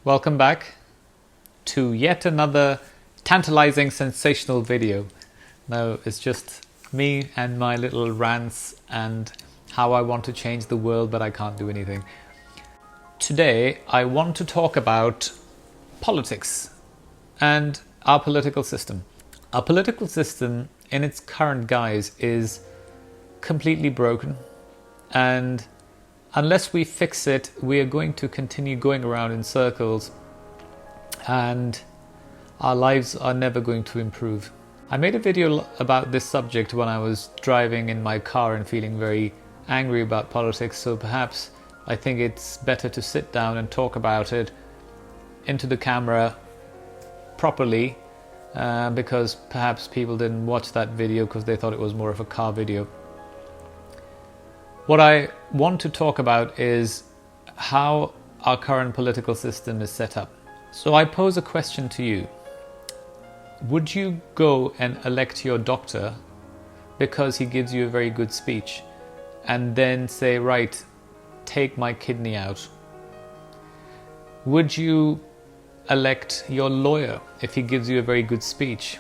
Welcome back to yet another tantalizing, sensational video. Now it's just me and my little rants and how I want to change the world, but I can't do anything. Today, I want to talk about politics and our political system. Our political system in its current guise is completely broken, and unless we fix it, we are going to continue going around in circles and our lives are never going to improve. I made a video about this subject when I was driving in my car and feeling very angry about politics, so perhaps I think it's better to sit down and talk about it into the camera properly, because perhaps people didn't watch that video because they thought it was more of a car video. What I want to talk about is how our current political system is set up. So I pose a question to you. Would you go and elect your doctor because he gives you a very good speech and then say, right, take my kidney out? Would you elect your lawyer if he gives you a very good speech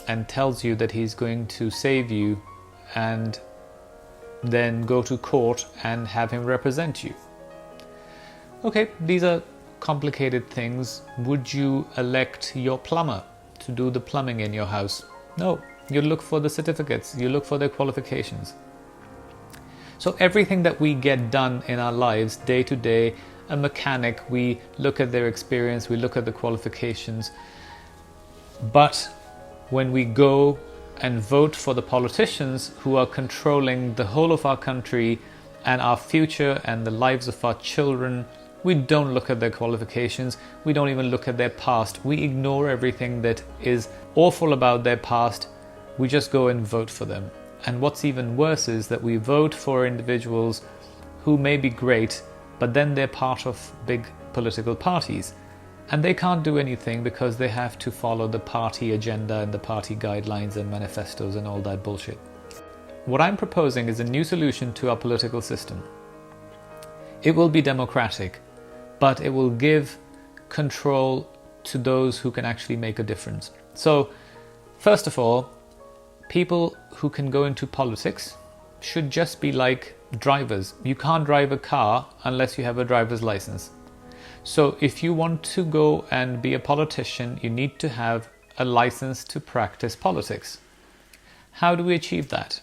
and tells you that he's going to save you and then go to court and have him represent you? Okay, these are complicated things. Would you elect your plumber to do the plumbing in your house? No, you look for the certificates, you look for their qualifications. So everything that we get done in our lives day to day, a mechanic, we look at their experience, we look at the qualifications. But when we go and vote for the politicians who are controlling the whole of our country and our future and the lives of our children, we don't look at their qualifications, we don't even look at their past. We ignore everything that is awful about their past, we just go and vote for them. And what's even worse is that we vote for individuals who may be great, but then they're part of big political parties. And they can't do anything because they have to follow the party agenda and the party guidelines and manifestos and all that bullshit. What I'm proposing is a new solution to our political system. It will be democratic, but it will give control to those who can actually make a difference. So, first of all, people who can go into politics should just be like drivers. You can't drive a car unless you have a driver's license. So if you want to go and be a politician, you need to have a license to practice politics. How do we achieve that?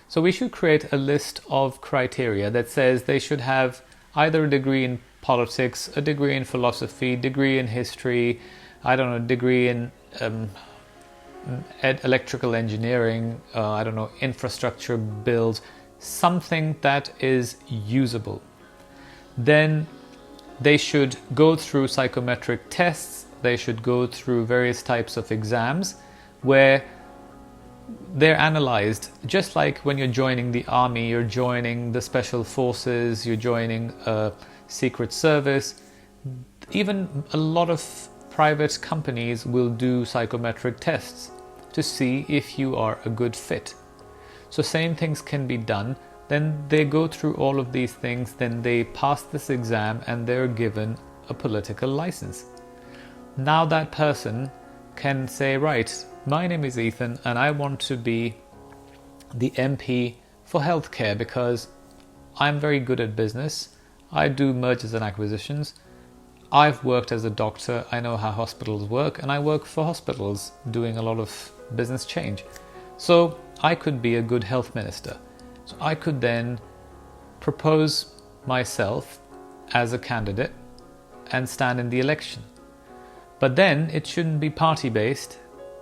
So we should create a list of criteria that says they should have either a degree in politics, a degree in philosophy, degree in history, degree in electrical engineering, infrastructure build, something that is usable. Then they should go through psychometric tests, they should go through various types of exams where they're analyzed, just like when you're joining the army, you're joining the special forces, you're joining a secret service. Even a lot of private companies will do psychometric tests to see if you are a good fit. So same things can be done. Then they go through all of these things, then they pass this exam and they're given a political license. Now that person can say, right, my name is Ethan and I want to be the MP for healthcare because I'm very good at business. I do mergers and acquisitions. I've worked as a doctor, I know how hospitals work, and I work for hospitals doing a lot of business change. So I could be a good health minister. So I could then propose myself as a candidate and stand in the election. But then it shouldn't be party-based,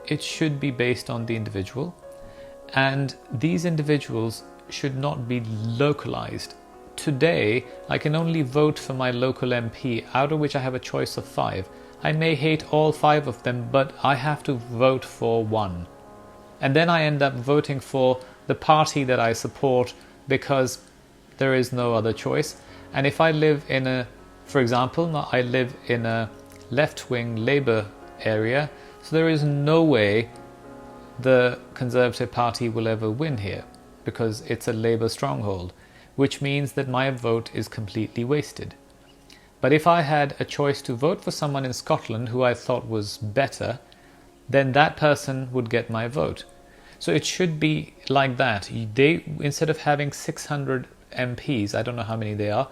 it should be based on the individual. And these individuals should not be localized. Today, I can only vote for my local MP, out of which I have a choice of 5. I may hate all 5 of them, but I have to vote for one. And then I end up voting for the party that I support because there is no other choice. And if I live in for example, I live in a left-wing Labour area, so there is no way the Conservative Party will ever win here because it's a Labour stronghold, which means that my vote is completely wasted. But if I had a choice to vote for someone in Scotland who I thought was better, then that person would get my vote. So it should be like that. They, instead of having 600 MPs, I don't know how many they are,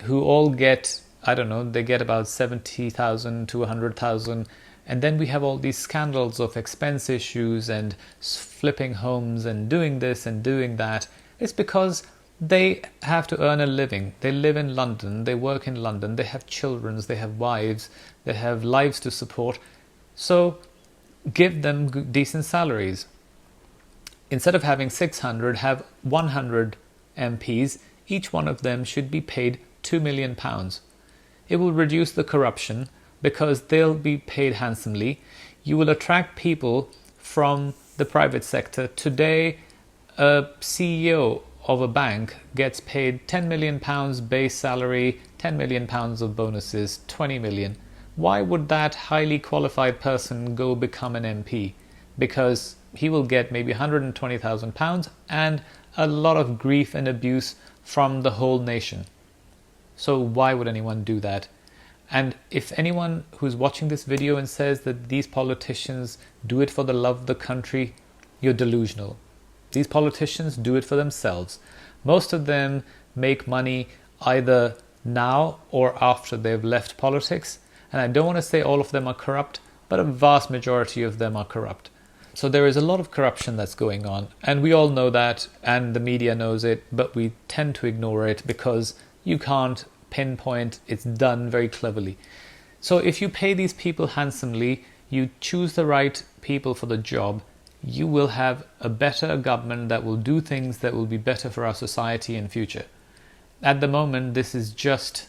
who all get, I don't know, they get about 70,000 to 100,000. And then we have all these scandals of expense issues and flipping homes and doing this and doing that. It's because they have to earn a living. They live in London, they work in London, they have children, they have wives, they have lives to support. So give them decent salaries. Instead of having 600, have 100 MPs. Each one of them should be paid £2 million. It will reduce the corruption because they'll be paid handsomely. You will attract people from the private sector. Today, a CEO of a bank gets paid £10 million base salary, £10 million of bonuses, 20 million. Why would that highly qualified person go become an MP? Because he will get maybe £120,000 and a lot of grief and abuse from the whole nation. So why would anyone do that? And if anyone who's watching this video and says that these politicians do it for the love of the country, you're delusional. These politicians do it for themselves. Most of them make money either now or after they've left politics. And I don't want to say all of them are corrupt, but a vast majority of them are corrupt. So there is a lot of corruption that's going on. And we all know that, and the media knows it, but we tend to ignore it because you can't pinpoint. It's done very cleverly. So if you pay these people handsomely, you choose the right people for the job, you will have a better government that will do things that will be better for our society in future. At the moment, this is just,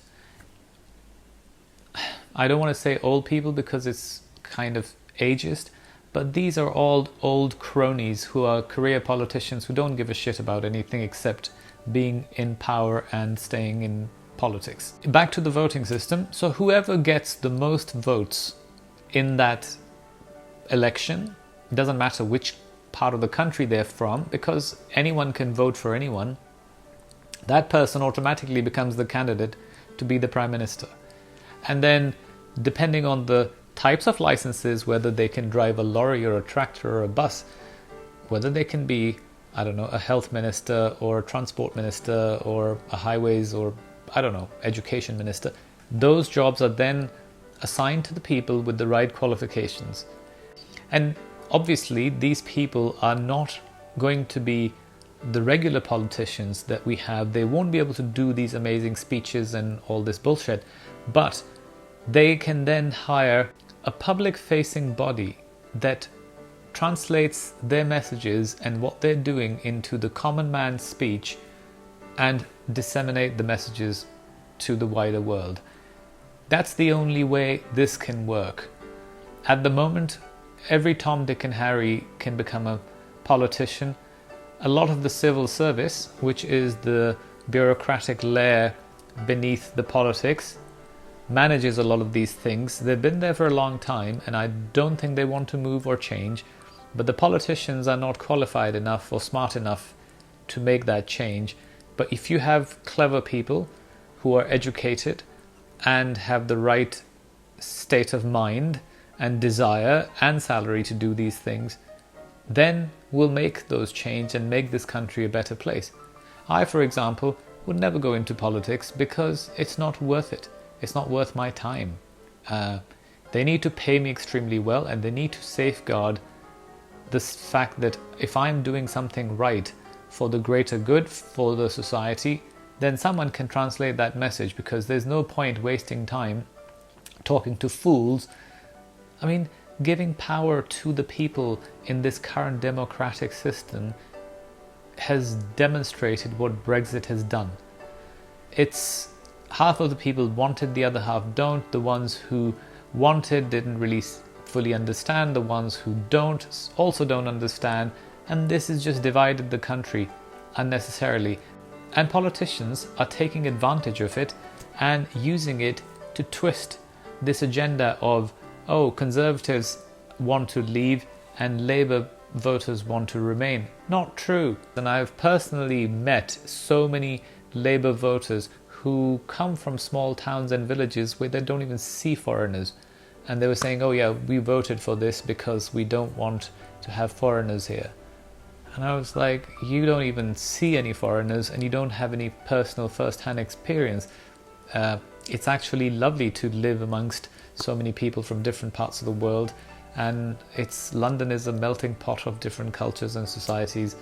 I don't want to say old people because it's kind of ageist, but these are all old cronies who are career politicians who don't give a shit about anything except being in power and staying in politics. Back to the voting system. So whoever gets the most votes in that election, it doesn't matter which part of the country they're from, because anyone can vote for anyone, that person automatically becomes the candidate to be the Prime Minister. And then depending on the types of licenses, whether they can drive a lorry or a tractor or a bus, whether they can be, I don't know, a health minister or a transport minister or a highways or, I don't know, education minister, those jobs are then assigned to the people with the right qualifications. And obviously, these people are not going to be the regular politicians that we have. They won't be able to do these amazing speeches and all this bullshit, but they can then hire a public-facing body that translates their messages and what they're doing into the common man's speech and disseminate the messages to the wider world. That's the only way this can work. At the moment, every Tom, Dick and Harry can become a politician. A lot of the civil service, which is the bureaucratic layer beneath the politics, manages a lot of these things. They've been there for a long time and I don't think they want to move or change, but the politicians are not qualified enough or smart enough to make that change. But if you have clever people who are educated and have the right state of mind and desire and salary to do these things, then we'll make those change and make this country a better place. I, for example, would never go into politics because it's not worth it. It's not worth my time. They need to pay me extremely well and they need to safeguard this fact that if I'm doing something right for the greater good, for the society, then someone can translate that message, because there's no point wasting time talking to fools. I mean, giving power to the people in this current democratic system has demonstrated what Brexit has done. It's half of the people wanted, the other half don't. The ones who wanted didn't really fully understand. The ones who don't also don't understand. And this has just divided the country unnecessarily. And politicians are taking advantage of it and using it to twist this agenda of, oh, Conservatives want to leave and Labour voters want to remain. Not true. And I've personally met so many Labour voters who come from small towns and villages where they don't even see foreigners. And they were saying, oh yeah, we voted for this because we don't want to have foreigners here. And I was like, you don't even see any foreigners and you don't have any personal first-hand experience. It's actually lovely to live amongst so many people from different parts of the world, and London is a melting pot of different cultures and societies.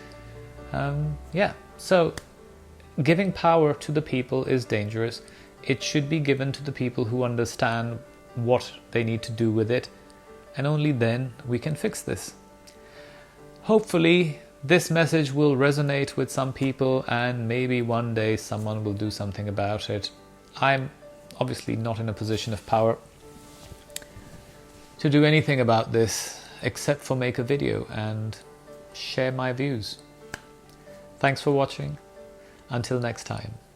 So giving power to the people is dangerous. It should be given to the people who understand what they need to do with it, and only then we can fix this. Hopefully this message will resonate with some people, and maybe one day someone will do something about it. I'm obviously not in a position of power to do anything about this except for make a video and share my views. Thanks for watching. Until next time.